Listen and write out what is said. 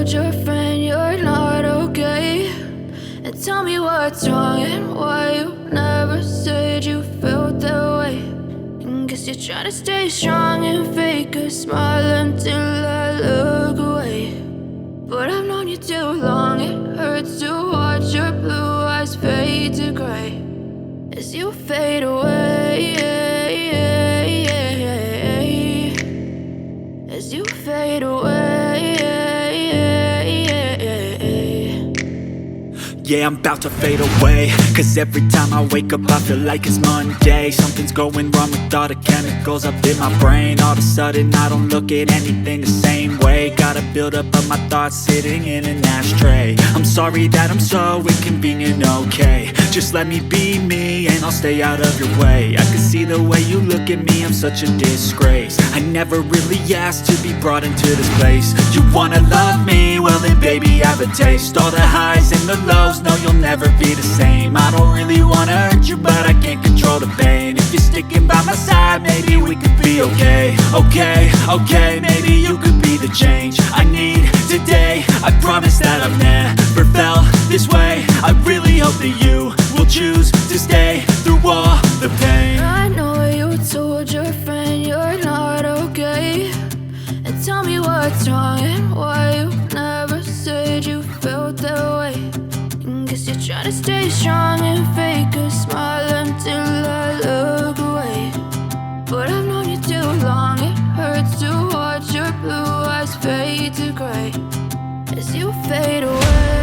told your friend you're not okay? And tell me what's wrong and why you never said you felt that way. And guess you're trying to stay strong and fake a smile until I look away. But I've known you too long, it hurts to watch your blue eyes fade to gray as you fade away, as you fade away. Yeah, I'm about to fade away, cause every time I wake up I feel like it's Monday. Something's going wrong with all the chemicals up in my brain. All of a sudden I don't look at anything the same way. Got a build up of my thoughts sitting in an ashtray. I'm sorry that I'm so inconvenient, okay? Just let me be me and I'll stay out of your way. I can see the way you look at me, I'm such a disgrace. I never really asked to be brought into this place. You wanna love me? Well then baby have a taste. All the highs and the lows, no you'll never be the same. I don't really wanna hurt you but I can't control the pain. If you're sticking by my side maybe we could be okay. Okay, maybe you could be the change I need today. I promise that I've never felt this way. I really hope that you will choose to stay through all the pain. I know you told your friend you're not okay. And tell me what's wrong and why you never said you felt that way. And guess you're trying to stay strong and fake a smile until I look away. But I've known you too long, it hurts to watch your blue eyes fade to gray as you fade away.